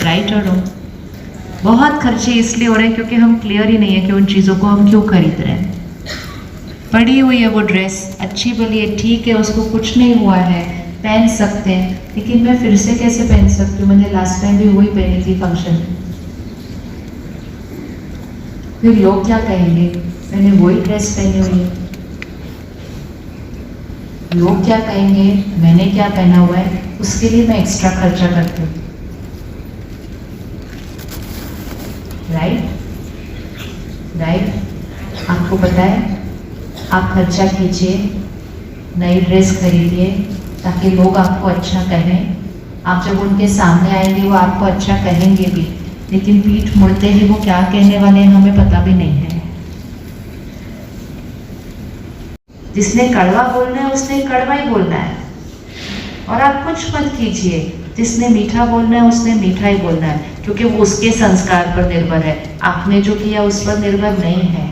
Right और wrong? बहुत खर्चे इसलिए हो रहे हैं क्योंकि हम क्लियर ही नहीं है कि उन चीज़ों को हम क्यों खरीद रहे हैं। पड़ी हुई है वो ड्रेस, अच्छी भली है, ठीक है, उसको कुछ नहीं हुआ है, पहन सकते हैं, लेकिन मैं फिर से कैसे पहन सकती हूँ? मैंने लास्ट टाइम भी वही पहनी थी फंक्शन। फिर लोग क्या कहेंगे? मैंने वही ड्रेस पहनी हुई है। लोग क्या कहेंगे? मैंने क्या पहना हुआ है? उसके लिए मैं एक्स्ट्रा खर्चा करती हूँ। राइट? आपको पता है, आप खर्चा कीजिए, नई ड्रेस खरीदिए ताकि लोग आपको अच्छा कहें। आप जब उनके सामने आएंगे वो आपको अच्छा कहेंगे भी, लेकिन पीठ मुड़ते ही वो क्या कहने वाले हैं हमें पता भी नहीं है। जिसने कड़वा बोलना है उसने कड़वा ही बोलना है, और आप कुछ मत कीजिए। जिसने मीठा बोलना है उसने मीठा ही बोलना है, क्योंकि वो उसके संस्कार पर निर्भर है, आपने जो किया उस पर निर्भर नहीं है।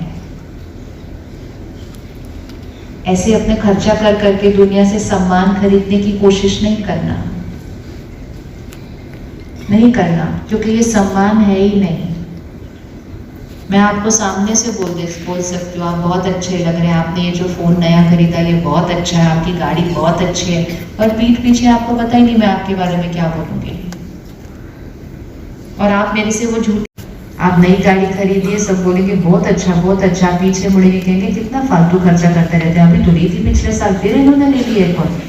ऐसे अपने खर्चा कर करके दुनिया से सम्मान खरीदने की कोशिश नहीं करना, क्योंकि ये सम्मान है ही नहीं। मैं आपको सामने से बोल सकती हूँ, आप बहुत अच्छे लग रहे हैं, आपने ये जो फ़ोन नया खरीदा ये बहुत अच्छा है, आपकी गाड़ी बहुत अच्छी है, और पीठ पीछे आपको पता ही नहीं मैं आपके बारे में क्या बोलूँगी। और आप मेरे से वो झूठ, आप नई गाड़ी खरीदिए, सब बोलेंगे बहुत अच्छा, पीछे मुड़ेंगे कहेंगे कितना फालतू खर्चा करते रहते हैं, अभी तो ली थी पिछले साल, फिर इन्होंने ले ली एक और।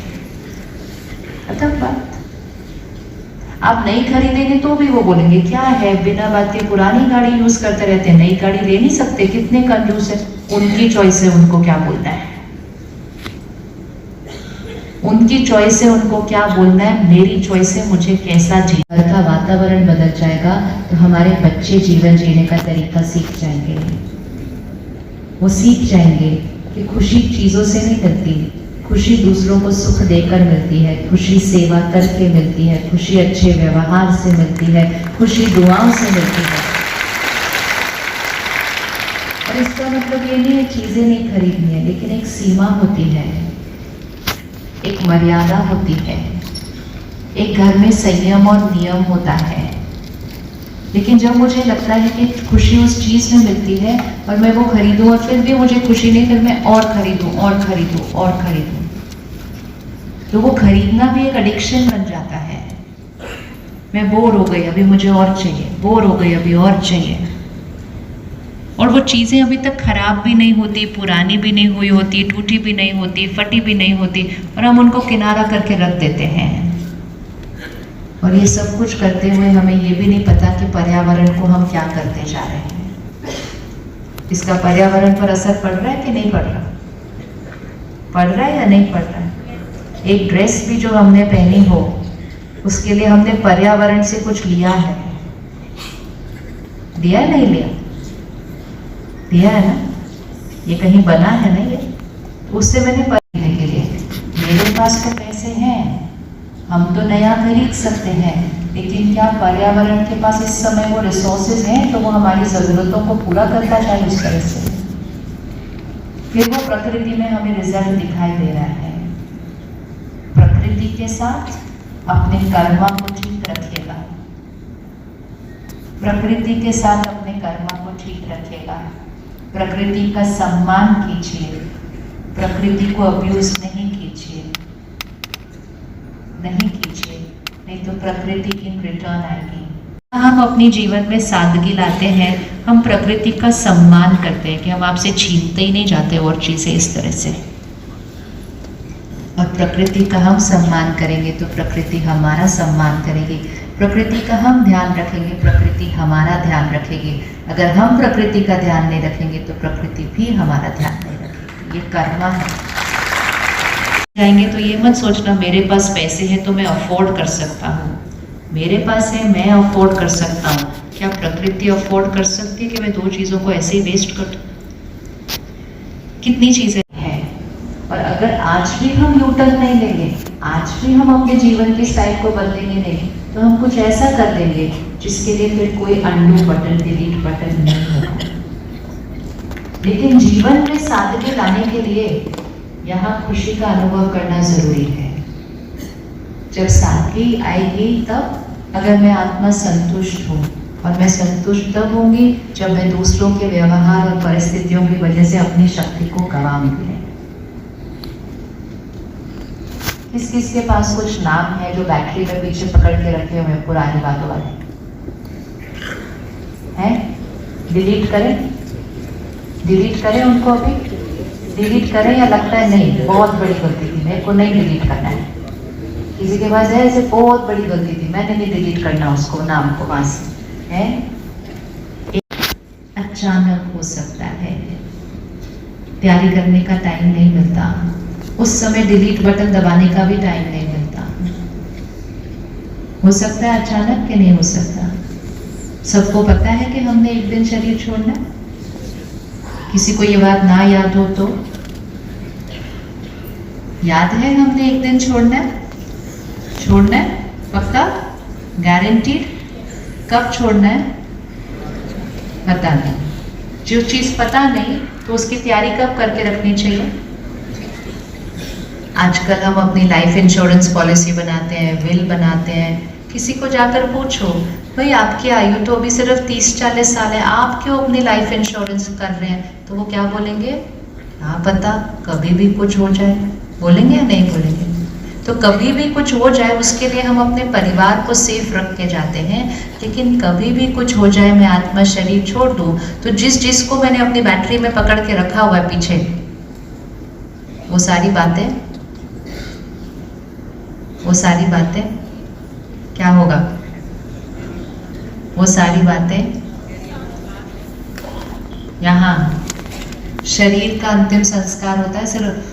अतः बात आप नहीं खरीदेंगे तो भी वो बोलेंगे क्या है, बिना बात के पुरानी गाड़ी यूज करते रहते हैं, नई गाड़ी ले नहीं सकते, कितने कंजूस है। उनकी चॉइस है उनको क्या बोलना है, उनकी चॉइस है उनको क्या बोलना है, मेरी चॉइस है मुझे कैसा जीवन। घर का वातावरण बदल जाएगा तो हमारे बच्चे जीवन जीने का तरीका सीख जाएंगे। वो सीख जाएंगे कि खुशी चीजों से नहीं मिलती, खुशी दूसरों को सुख देकर मिलती है, खुशी सेवा करके मिलती है, खुशी अच्छे व्यवहार से मिलती है, खुशी दुआओं से मिलती है। और इसका मतलब ये नहीं है चीजें नहीं खरीदनी है, लेकिन एक सीमा होती है, एक मर्यादा होती है, एक घर में संयम और नियम होता है। लेकिन जब मुझे लगता है कि खुशी उस चीज में मिलती है और मैं वो खरीदूं और फिर भी मुझे खुशी नहीं, फिर मैं और खरीदूं, तो वो खरीदना भी एक एडिक्शन बन जाता है। मैं बोर हो गई, अभी मुझे और चाहिए, बोर हो गई, अभी और चाहिए। और वो चीज़ें अभी तक खराब भी नहीं होती, पुरानी भी नहीं हुई होती, टूटी भी नहीं होती, फटी भी नहीं होती, और हम उनको किनारा करके रख देते हैं। और ये सब कुछ करते हुए हमें ये भी नहीं पता कि पर्यावरण को हम क्या करते जा रहे हैं। इसका पर्यावरण पर असर पड़ रहा है कि नहीं पड़ रहा? पड़ रहा है या नहीं पड़ रहा है? एक ड्रेस भी जो हमने पहनी हो उसके लिए हमने पर्यावरण से कुछ लिया है, दिया है नहीं लिया? दिया है ना, ये कहीं बना है ना, ये उससे मैंने खरीदने के लिए, मेरे पास तो पैसे हैं, हम तो नया खरीद सकते हैं, लेकिन क्या पर्यावरण के पास इस समय वो रिसोर्सेज हैं तो वो हमारी ज़रूरतों को पूरा करता जाए उस तरह से? फिर वो प्रकृति में हमें रिजल्ट दिखाई दे रहा है। प्रकृति के साथ अपने कर्मा को ठीक रखिएगा, प्रकृति के साथ अपने कर्मा को ठीक रखिएगा, प्रकृति का सम्मान कीजिए, प्रकृति को अब्यूज नहीं कीजिए, नहीं तो प्रकृति की रिटर्न आएगी। हम अपनी जीवन में सादगी लाते हैं, हम प्रकृति का सम्मान करते हैं कि हम आपसे छीनते ही नहीं जाते और चीजें इस तरह से। और प्रकृति का हम सम्मान करेंगे तो प्रकृति हमारा सम्मान करेगी, प्रकृति का हम ध्यान रखेंगे, प्रकृति हमारा ध्यान रखेगी। अगर हम प्रकृति का ध्यान नहीं रखेंगे तो प्रकृति भी हमारा ध्यान नहीं रखेगी। ये कर्मा है। जाएंगे तो ये मत सोचना मेरे पास पैसे हैं तो मैं अफोर्ड कर सकता हूँ, मेरे पास है मैं अफोर्ड कर सकता हूँ। क्या प्रकृति अफोर्ड कर सकती है कि मैं दो चीज़ों को ऐसे ही वेस्ट कर? कितनी चीज़ें हैं। और अगर आज भी हम यूटर्न नहीं लेंगे, आज भी हम अपने जीवन की स्टाइल को बदलेंगे नहीं, तो हम कुछ ऐसा कर देंगे जिसके लिए फिर कोई अनडू बटन, डिलीट बटन नहीं होगा। लेकिन जीवन में सादगी लाने के लिए यहाँ खुशी का अनुभव करना जरूरी है। जब सादगी आएगी तब अगर मैं आत्मा संतुष्ट हूँ, और मैं संतुष्ट तब होंगी जब मैं दूसरों के व्यवहार और परिस्थितियों की वजह से अपनी शक्ति को गंवाऊंगी नहीं। किस किस के पास कुछ नाम है जो बैटरी में पीछे पकड़ के रखे हुए पुरानी बातों वाले हैं? डिलीट करें उनको अभी? डिलीट करें या लगता है नहीं बहुत बड़ी गलती थी, मेरे को नहीं डिलीट करना है? किसी के पास है ऐसे बहुत बड़ी गलती थी, मैंने नहीं डिलीट करना उसको, नाम को वहां से है? अचानक हो सकता है, तैयारी करने का टाइम नहीं मिलता, उस समय डिलीट बटन दबाने का भी टाइम नहीं मिलता। हो सकता है अचानक कि नहीं हो सकता? सबको पता है कि हमने एक दिन शरीर छोड़ना। किसी को ये बात ना याद हो तो याद है हमने एक दिन छोड़ना है पक्का, गारंटीड? कब छोड़ना है पता नहीं। जो चीज पता नहीं तो उसकी तैयारी कब करके रखनी चाहिए? आजकल हम अपनी लाइफ इंश्योरेंस पॉलिसी बनाते हैं, विल बनाते हैं। किसी को जाकर पूछो, भाई आपकी आयु तो अभी सिर्फ 30-40 साल है, आप क्यों अपनी लाइफ इंश्योरेंस कर रहे हैं? तो वो क्या बोलेंगे? हाँ पता, कभी भी कुछ हो जाए। बोलेंगे या नहीं बोलेंगे? तो कभी भी कुछ हो जाए उसके लिए हम अपने परिवार को सेफ रख के जाते हैं, लेकिन कभी भी कुछ हो जाए, मैं आत्मा शरीर छोड़ दूं, तो जिस को मैंने अपनी बैटरी में पकड़ के रखा हुआ है पीछे, वो सारी बातें क्या होगा? वो सारी बातें यहाँ शरीर का अंतिम संस्कार होता है सिर्फ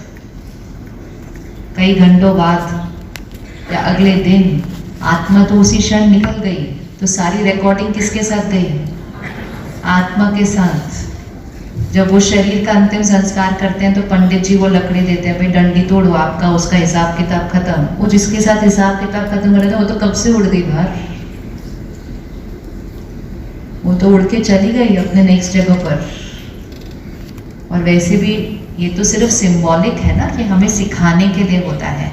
कई घंटों बाद या अगले दिन। आत्मा तो उसी क्षण निकल गई, तो सारी रिकॉर्डिंग किसके साथ गई? आत्मा के साथ। जब वो शरीर का अंतिम संस्कार करते हैं तो पंडित जी वो लकड़ी देते हैं, भाई डंडी तोड़ो, आपका उसका हिसाब किताब खत्म। वो जिसके साथ हिसाब किताब खत्म कर रहे थे वो तो कब से उड़ गई बाहर, वो तो उड़ के चली गई अपने नेक्स्ट जगह पर। और वैसे भी ये तो सिर्फ सिंबॉलिक है ना, कि हमें सिखाने के लिए होता है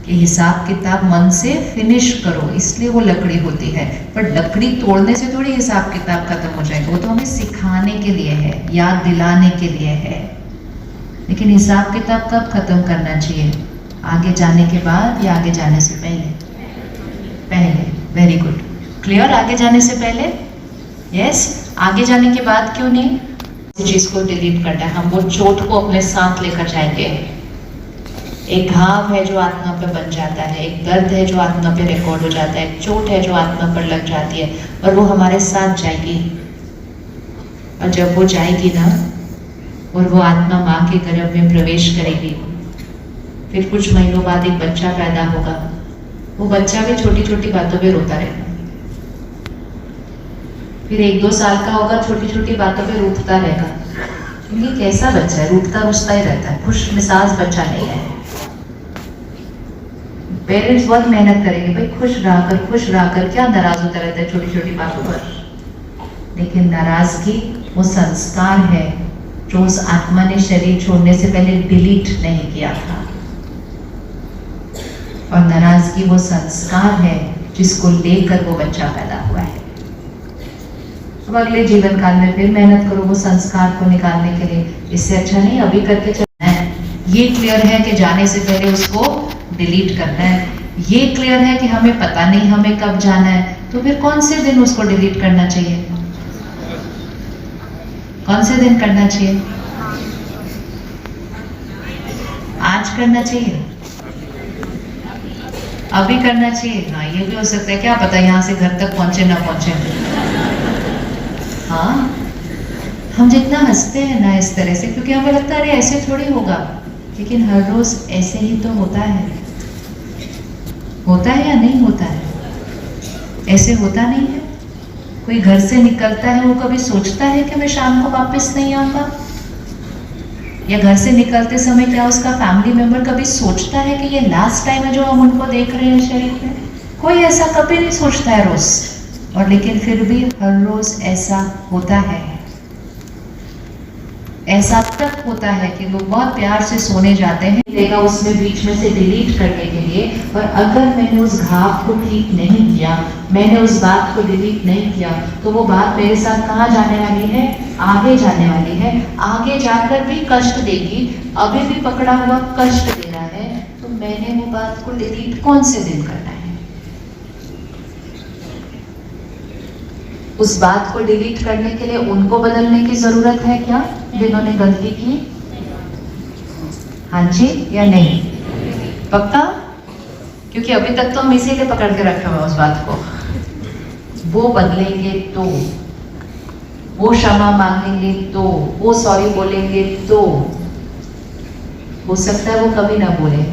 कि हिसाब किताब मन से फिनिश करो, इसलिए वो लकड़ी होती है। पर लकड़ी तोड़ने से थोड़ी हिसाब किताब खत्म हो जाएगा, वो तो हमें सिखाने के लिए है, याद दिलाने के लिए है। लेकिन हिसाब किताब कब खत्म करना चाहिए? आगे जाने के बाद या आगे जाने से पहले? पहले। Very good, clear. आगे जाने से पहले? यस। आगे जाने के बाद क्यों नहीं? चीज को डिलीट करना है। हम वो चोट को अपने साथ लेकर जाएंगे। एक घाव है जो आत्मा पे बन जाता है, एक दर्द है जो आत्मा पे रिकॉर्ड हो जाता है, एक चोट है जो आत्मा पर लग जाती है, और वो हमारे साथ जाएगी। और जब वो जाएगी ना, और वो आत्मा माँ के गर्भ में प्रवेश करेगी, फिर कुछ महीनों बाद एक बच्चा पैदा होगा। वो बच्चा भी छोटी छोटी बातों पे रोता रहेगा। फिर 1-2 साल का होगा, छोटी छोटी बातों पे रूठता रहेगा। ये कैसा बच्चा है? रूठता रुसता ही रहता है, खुश मिजाज बच्चा नहीं है। पेरेंट्स बहुत मेहनत करेंगे, भाई खुश रह कर क्या नाराज होता रहता है छोटी छोटी बातों पर। लेकिन नाराजगी वो संस्कार है जो उस आत्मा ने शरीर छोड़ने से पहले डिलीट नहीं किया था। और नाराजगी वो संस्कार है जिसको लेकर वो बच्चा पैदा हुआ है। अब अगले जीवन काल में फिर मेहनत करो वो संस्कार को निकालने के लिए। इससे अच्छा नहीं अभी करके चलना है। ये क्लियर है कि जाने से पहले उसको डिलीट करना है। ये क्लियर है कि हमें पता नहीं हमें कब जाना है, तो फिर कौन से दिन उसको डिलीट करना चाहिए? कौन से दिन करना चाहिए? आज करना चाहिए, अभी करना चाहिए। हाँ, ये भी हो सकता है, क्या पता यहाँ से घर तक पहुंचे ना पहुंचे। हाँ, हम जितना हंसते हैं ना इस तरह से, क्योंकि हमें लगता है अरे ऐसे थोड़ी होगा, लेकिन हर रोज ऐसे ही तो होता है। होता है या नहीं होता है? ऐसे होता नहीं है। कोई घर से निकलता है, वो कभी सोचता है कि मैं शाम को वापस नहीं आऊंगा? या घर से निकलते समय क्या उसका फैमिली मेंबर कभी सोचता है कि ये लास्ट टाइम है जो हम उनको देख रहे हैं शरीर में? कोई ऐसा कभी नहीं सोचता है रोज। और लेकिन फिर भी हर रोज ऐसा होता है। ऐसा तक होता है कि वो बहुत प्यार से सोने जाते हैं, देगा उसमें बीच में से डिलीट करने के लिए। और अगर मैंने उस घाव को ठीक नहीं किया, मैंने उस बात को डिलीट नहीं किया, तो वो बात मेरे साथ कहाँ जाने वाली है? आगे जाने वाली है। आगे जाकर भी कष्ट देगी, अभी भी पकड़ा हुआ कष्ट दे रहा है, तो मैंने वो बात को डिलीट कौन से दिन करना है? उस बात को डिलीट करने के लिए उनको बदलने की जरूरत है क्या, जिन्होंने गलती की? हाँ जी या नहीं? पक्का? क्योंकि अभी तक तो हम इसीलिए पकड़ के रखे हुए उस बात को। वो बदलेंगे तो, वो क्षमा मांगेंगे तो, वो सॉरी बोलेंगे तो, हो सकता है वो कभी ना बोले।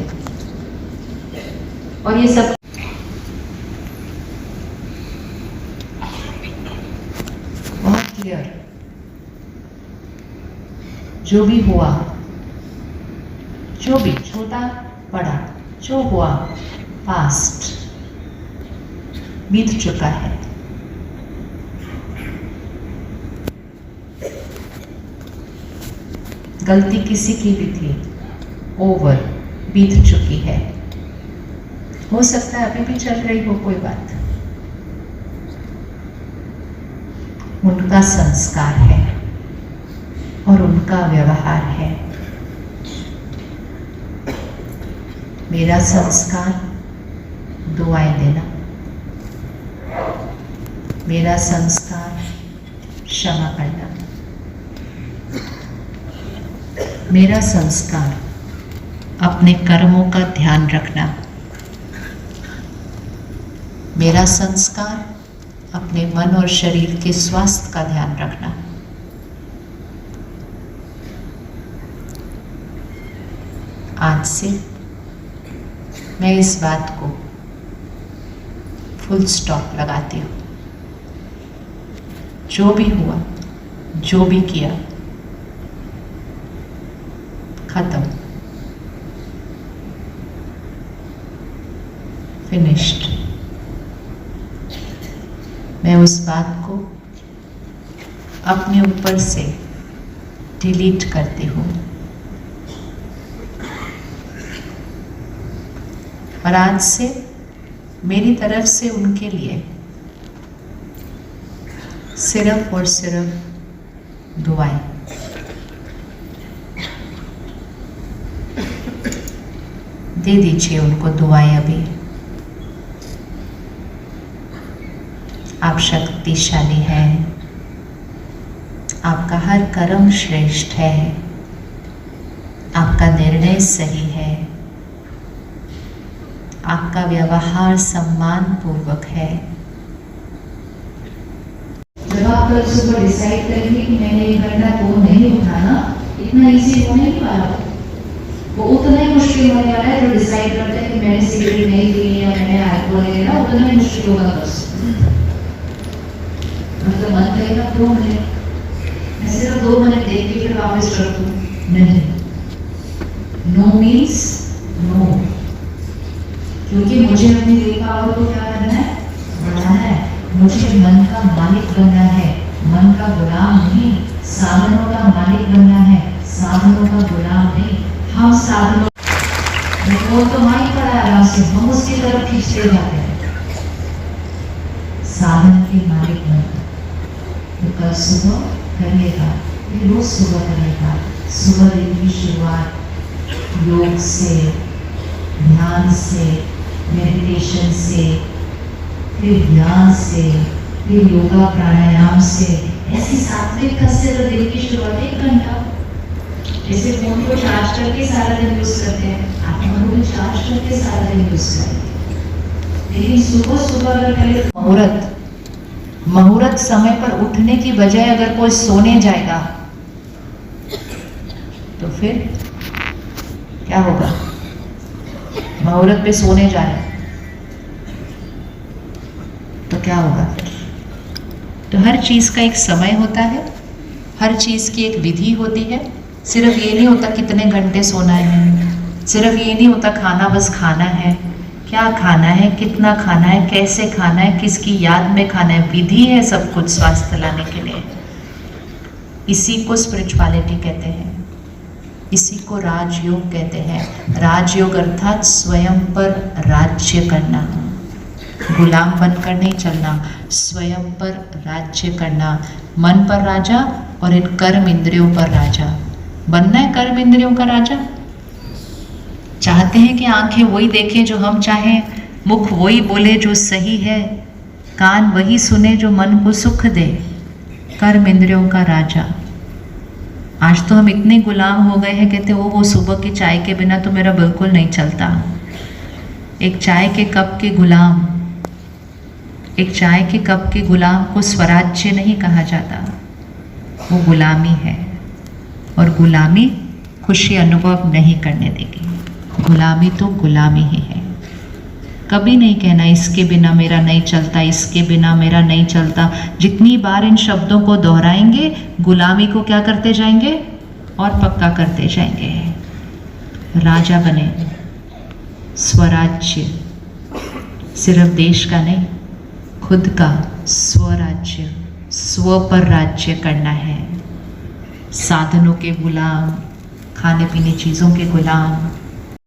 और ये सब बहुत क्लियर, जो भी हुआ, जो भी छोटा बड़ा जो हुआ, पास्ट बीत चुका है। गलती किसी की भी थी, ओवर, बीत चुकी है। हो सकता है अभी भी चल रही हो कोई बात, उनका संस्कार है और उनका व्यवहार है। मेरा संस्कार दुआएं देना, मेरा संस्कार क्षमा करना, मेरा संस्कार अपने कर्मों का ध्यान रखना, मेरा संस्कार अपने मन और शरीर के स्वास्थ्य का ध्यान रखना। आज से मैं इस बात को फुल स्टॉप लगाती हूँ। जो भी हुआ, जो भी किया, खत्म, फिनिश्ड। मैं उस बात को अपने ऊपर से डिलीट करती हूँ। और आज से मेरी तरफ से उनके लिए सिर्फ और सिर्फ दुआएं। दे दीजिए उनको दुआएं अभी। आप शक्तिशाली हैं, आपका हर कर्म श्रेष्ठ है, आपका निर्णय सही है, आपका व्यवहार सम्मान पूर्वक है। जब आप कल सुबह डिसाइड करेंगे कि मैंने 1 घंटा फोन नहीं उठाना, इतना इजी होने नहीं वाला, वो उतना ही मुश्किल होने वाला है जो डिसाइड करते हैं कि मैंने सिगरेट नहीं पी या मैंने अल्कोहल नहीं लेना, उतना ही मुश्किल होगा। बस मतलब मन करेगा 2 मिनट, मैं सिर्फ 2 मिनट देख के फिर वापस रख दूं, नहीं। नो मीन्स नो, क्योंकि मुझे अपनी विल पावर को क्या करना है? बढ़ाना है। मुझे मन का मालिक बनना है, मन का गुलाम नहीं। साधनों का मालिक बनना है, साधनों का गुलाम नहीं। हम साधनों वो तो वहीं पड़ा है आराम से, हम उसकी तरफ खींचते जाते हैं। साधन के मालिक बनना तो कल सुबह करिएगा, रोज सुबह करिएगा। सुबह दिन की शुरुआत योग से, ध्यान से, मेडिटेशन से, फिर ध्यान से, फिर योगा प्राणायाम से, ऐसी सात्विक कसरत दिन की शुरुआत 1 घंटा। जैसे फोन को चार्ज करके सारा दिन यूज करते हैं, आप मन को चार्ज करके सारा दिन यूज करें। लेकिन सुबह सुबह अगर पहले मुहूर्त समय पर उठने की बजाय अगर कोई सोने जाएगा तो फिर क्या होगा? मुहूर्त पे सोने जा रहे तो क्या होगा? तो हर चीज का एक समय होता है, हर चीज की एक विधि होती है। सिर्फ ये नहीं होता कितने घंटे सोना है, सिर्फ ये नहीं होता खाना बस खाना है। क्या खाना है, कितना खाना है, कैसे खाना है, किसकी याद में खाना है, विधि है सब कुछ स्वास्थ्य लाने के लिए। इसी को स्पिरिचुअलिटी कहते हैं, इसी को राजयोग कहते हैं। राजयोग अर्थात स्वयं पर राज्य करना, गुलाम बनकर नहीं चलना, स्वयं पर राज्य करना। मन पर राजा और इन कर्म इंद्रियों पर राजा बनना है। कर्म इंद्रियों का राजा चाहते हैं कि आंखें वही देखें जो हम चाहें, मुख वही बोले जो सही है, कान वही सुने जो मन को सुख दे। कर्म इंद्रियों का राजा। आज तो हम इतने गुलाम हो गए हैं, कहते वो सुबह की चाय के बिना तो मेरा बिल्कुल नहीं चलता। एक चाय के कप के गुलाम, एक चाय के कप के गुलाम को स्वराज्य नहीं कहा जाता, वो गुलामी है। और गुलामी खुशी अनुभव नहीं करने देगी। गुलामी तो गुलामी ही है। कभी नहीं कहना इसके बिना मेरा नहीं चलता, इसके बिना मेरा नहीं चलता। जितनी बार इन शब्दों को दोहराएंगे, गुलामी को क्या करते जाएंगे और पक्का करते जाएंगे। राजा बने, स्वराज्य, सिर्फ देश का नहीं, खुद का स्वराज्य, स्व पर राज्य करना है। साधनों के गुलाम, खाने पीने चीज़ों के गुलाम,